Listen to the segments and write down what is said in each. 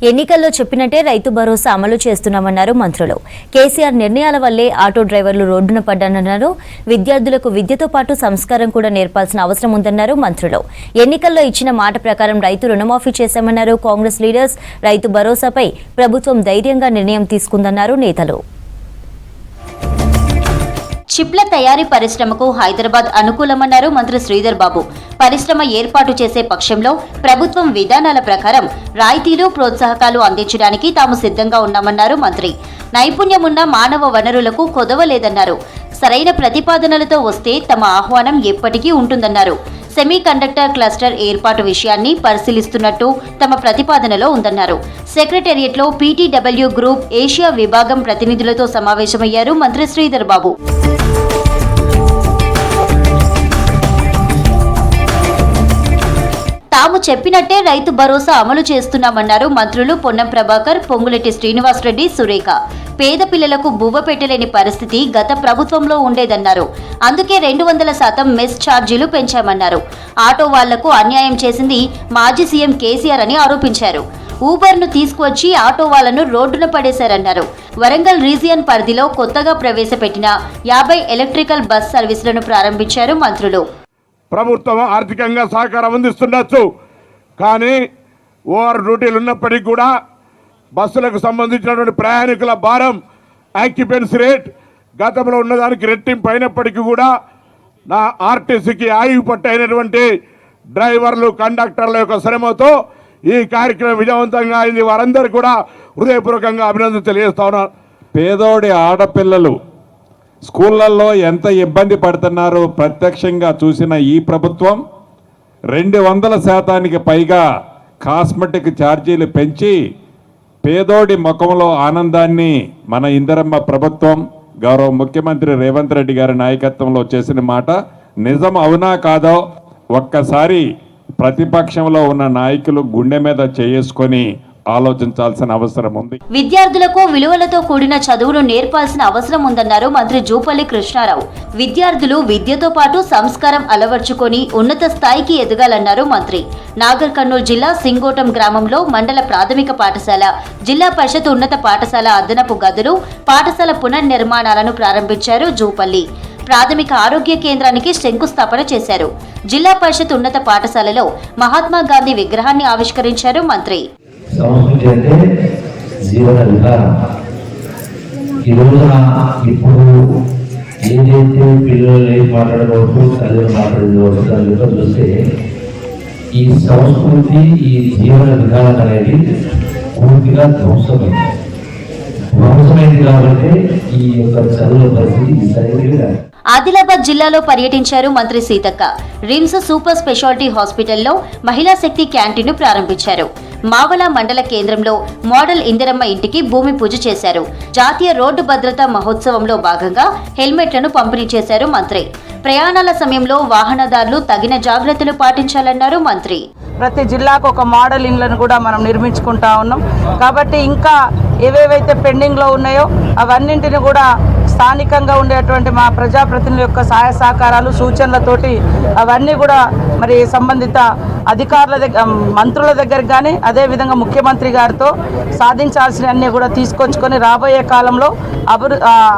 ఎన్నికల్లో చెప్పినట్టే రైతు భరోసా అమలు చేస్తున్నామన్నారు మంత్రులు. కేసీఆర్ నిర్ణయాల వల్లే ఆటో డ్రైవర్లు రోడ్డున పడ్డానన్నారు. విద్యార్థులకు విద్యతో పాటు సంస్కారం కూడా నేర్పాల్సిన అవసరం ఉందన్నారు మంత్రులు. ఎన్నికల్లో ఇచ్చిన మాట ప్రకారం రైతు రుణమాఫీ చేశామన్నారు కాంగ్రెస్ లీడర్స్. రైతు భరోసాపై ప్రభుత్వం ధైర్యంగా నిర్ణయం తీసుకుందన్నారు నేతలు. చిప్ల తయారీ పరిశ్రమకు హైదరాబాద్ అనుకూలమన్నారు మంత్రి శ్రీధర్ బాబు. పరిశ్రమ ఏర్పాటు చేసే పక్షంలో ప్రభుత్వం విధానాల ప్రకారం రాయితీలు ప్రోత్సాహకాలు అందించడానికి తాము సిద్ధంగా ఉన్నామన్నారు మంత్రి. నైపుణ్యమున్న మానవ వనరులకు కొదవలేదన్నారు. సరైన ప్రతిపాదనలతో వస్తే తమ ఆహ్వానం ఎప్పటికీ ఉంటుందన్నారు. సెమీ కండక్టర్ క్లస్టర్ ఏర్పాటు విషయాన్ని పరిశీలిస్తున్నట్టు తమ ప్రతిపాదనలో ఉందన్నారు. సెక్రటేరియట్లో పీటీడబ్ల్యూ గ్రూప్ ఏషియా విభాగం ప్రతినిధులతో సమావేశమయ్యారు మంత్రి శ్రీధర్ బాబు. తాము చెప్పినట్టే రైతు భరోసా అమలు చేస్తున్నామన్నారు మంత్రులు పొన్నం ప్రభాకర్, పొంగులెట్టి శ్రీనివాసరెడ్డి, సురేఖ. పేద పిల్లలకు బువ్వ పెట్టలేని పరిస్థితి గత ప్రభుత్వంలో ఉండేదన్నారు. అందుకే 200% మెస్ ఛార్జీలు పెంచామన్నారు. ఆటో వాళ్లకు అన్యాయం చేసింది మాజీ సీఎం కేసీఆర్ అని ఆరోపించారు. ఊబర్ను తీసుకువచ్చి ఆటో వాళ్లను రోడ్డున పడేశారన్నారు. వరంగల్ రీజియన్ పరిధిలో కొత్తగా ప్రవేశపెట్టిన 50 ఎలక్ట్రికల్ బస్ సర్వీసులను ప్రారంభించారు మంత్రులు. ప్రభుత్వం ఆర్థికంగా సహకారం అందిస్తుండొచ్చు, కానీ ఓవర్ డ్యూటీలు ఉన్నప్పటికీ కూడా బస్సులకు సంబంధించినటువంటి ప్రయాణికుల భారం, ఆక్యుపెన్సీ రేట్ గతంలో ఉన్నదానికి రెట్టింపు అయినప్పటికీ కూడా నా ఆర్టీసీకి ఆయువు పట్టైనటువంటి డ్రైవర్లు, కండక్టర్ల యొక్క శ్రమతో ఈ కార్యక్రమం విజయవంతంగా అయింది. వారందరూ కూడా హృదయపూర్వకంగా అభినందన తెలియజేస్తా ఉన్నారు. పేదోడి ఆడపిల్లలు స్కూళ్ళల్లో ఎంత ఇబ్బంది పడుతున్నారో ప్రత్యక్షంగా చూసిన ఈ ప్రభుత్వం 200% పైగా కాస్మెటిక్ ఛార్జీలు పెంచి పేదోడి ముఖంలో ఆనందాన్ని మన ఇందిరమ్మ ప్రభుత్వం గౌరవ ముఖ్యమంత్రి రేవంత్ రెడ్డి గారి నాయకత్వంలో చేసిన మాట నిజం అవునా కాదో ఒక్కసారి ప్రతిపక్షంలో ఉన్న నాయకులు గుండె మీద చేసుకొని ఆలోచించాల్సిన అవసరం ఉంది. విద్యార్థులకు విలువలతో కూడిన చదువును నేర్పాల్సిన అవసరం ఉందన్నారు మంత్రి జూపల్లి కృష్ణారావు. విద్యార్థులు విద్యతో పాటు సంస్కారం అలవర్చుకొని ఉన్నత స్థాయికి ఎదగాలన్నారు మంత్రి. నాగర్ కర్నూలు జిల్లా సింగోటం గ్రామంలో మండల ప్రాథమిక పాఠశాల, జిల్లా పరిషత్ ఉన్నత పాఠశాల అదనపు గదులు, పాఠశాల పునర్నిర్మాణాలను ప్రారంభించారు జూపల్లి. ప్రాథమిక ఆరోగ్య కేంద్రానికి శంకుస్థాపన చేశారు. జిల్లా పరిషత్ ఉన్నత పాఠశాలలో మహాత్మా గాంధీ విగ్రహాన్ని ఆవిష్కరించారు మంత్రి. సంస్కృతి అంటే జీవన విధానం. ఈ రోజున ఇప్పుడు ఏదైతే పిల్లలు ఏది మాట్లాడుకోవచ్చు, తల్లిని మాట్లాడుకోవచ్చు, తల్లితో చూస్తే ఈ సంస్కృతి, ఈ జీవన విధానం అనేది పూర్తిగా ధ్వంసమైంది కాబట్టి ఈ యొక్క చదువుల పరిస్థితి సరైనది. ఆదిలాబాద్ జిల్లాలో పర్యటించారు మంత్రి సీతక్క. రిమ్స్ సూపర్ స్పెషాలిటీ హాస్పిటల్లో మహిళా శక్తి క్యాంటీన్ను ప్రారంభించారు. మావల మండల కేంద్రంలో మోడల్ ఇందిరమ్మ ఇంటికి భూమి పూజ చేశారు. జాతీయ రోడ్డు భద్రతా మహోత్సవంలో భాగంగా హెల్మెట్లను పంపిణీ చేశారు మంత్రి. ప్రయాణాల సమయంలో వాహనదారులు తగిన జాగ్రత్తలు పాటించాలన్నారు మంత్రి. ప్రతి జిల్లాకు ఒక మోడల్ ఇండ్లను కూడా మనం నిర్మించుకుంటా ఉన్నాం. కాబట్టి ఇంకా ఏవేవైతే పెండింగ్లో ఉన్నాయో అవన్నింటిని కూడా స్థానికంగా ఉండేటువంటి మా ప్రజాప్రతినిధుల యొక్క సహాయ సహకారాలు, సూచనలతోటి అవన్నీ కూడా మరి సంబంధిత అధికారుల దగ్గర, మంత్రుల దగ్గర కానీ అదేవిధంగా ముఖ్యమంత్రి గారితో సాధించాల్సినవన్నీ కూడా తీసుకొచ్చుకొని రాబోయే కాలంలో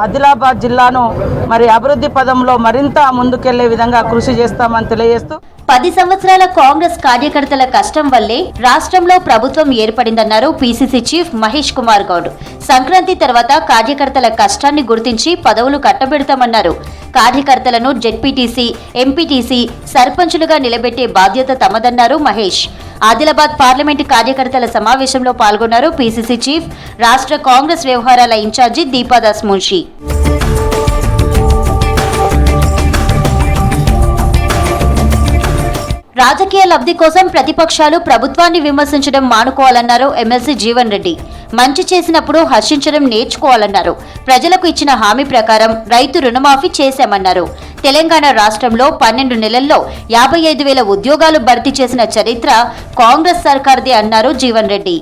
ఆదిలాబాద్ జిల్లాను మరి అభివృద్ధి పదంలో మరింత ముందుకెళ్లే విధంగా కృషి చేస్తామని తెలియజేస్తూ 10 సంవత్సరాల కాంగ్రెస్ కార్యకర్తల కష్టం వల్లే రాష్ట్రంలో ప్రభుత్వం ఏర్పడిందన్నారు పీసీసీ చీఫ్ మహేష్ కుమార్ గౌడ్. సంక్రాంతి తర్వాత కార్యకర్తల కష్టాన్ని గుర్తించి పదవులు కట్టబెడతామన్నారు. కార్యకర్తలను జెడ్పీటీసీ, ఎంపీటీసీ, సర్పంచులుగా నిలబెట్టే బాధ్యత తమదన్నారు మహేష్. ఆదిలాబాద్ పార్లమెంటు కార్యకర్తల సమావేశంలో పాల్గొన్నారు పీసీసీ చీఫ్, రాష్ట్ర కాంగ్రెస్ వ్యవహారాల ఇన్ఛార్జి దీపాదాస్ మున్షి. రాజకీయ లబ్ధి కోసం ప్రతిపక్షాలు ప్రభుత్వాన్ని విమర్శించడం మానుకోవాలన్నారు ఎమ్మెల్సీ జీవన్ రెడ్డి. మంచి చేసినప్పుడు హర్షించడం నేర్చుకోవాలన్నారు. ప్రజలకు ఇచ్చిన హామీ ప్రకారం రైతు రుణమాఫీ చేశామన్నారు. తెలంగాణ రాష్ట్రంలో 12 నెలల్లో 55,000 ఉద్యోగాలు భర్తీ చేసిన చరిత్ర కాంగ్రెస్ సర్కార్దే అన్నారు జీవన్ రెడ్డి.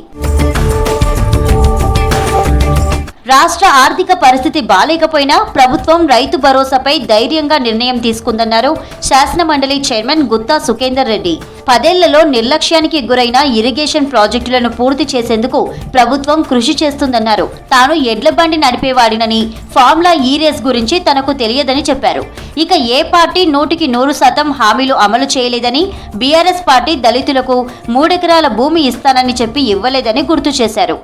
రాష్ట్ర ఆర్థిక పరిస్థితి బాలేకపోయినా ప్రభుత్వం రైతు భరోసాపై ధైర్యంగా నిర్ణయం తీసుకుందన్నారు శాసన మండలి చైర్మన్ గుత్తా సుఖేందర్ రెడ్డి. 10 ఏళ్లలో నిర్లక్ష్యానికి గురైన ఇరిగేషన్ ప్రాజెక్టులను పూర్తి చేసేందుకు ప్రభుత్వం కృషి చేస్తుందన్నారు. తాను ఎడ్ల బండి నడిపేవాడినని, ఫార్ములా ఈ రేస్ గురించి తనకు తెలియదని చెప్పారు. ఇక ఏ పార్టీ 100% హామీలు అమలు చేయలేదని, బీఆర్ఎస్ పార్టీ దళితులకు 3 ఎకరాల భూమి ఇస్తానని చెప్పి ఇవ్వలేదని గుర్తు చేశారు.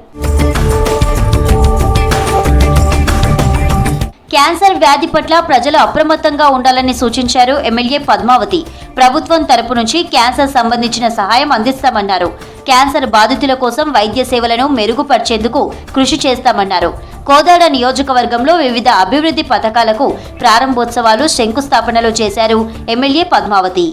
క్యాన్సర్ వ్యాధి పట్ల ప్రజలు అప్రమత్తంగా ఉండాలని సూచించారు ఎమ్మెల్యే పద్మావతి. ప్రభుత్వం తరపు నుంచి క్యాన్సర్ సంబంధించిన సహాయం అందిస్తామన్నారు. క్యాన్సర్ బాధితుల కోసం వైద్య సేవలను మెరుగుపరిచేందుకు కృషి చేస్తామన్నారు. కోదాడ నియోజకవర్గంలో వివిధ అభివృద్ధి పథకాలకు ప్రారంభోత్సవాలు, శంకుస్థాపనలు చేశారు ఎమ్మెల్యే పద్మావతి.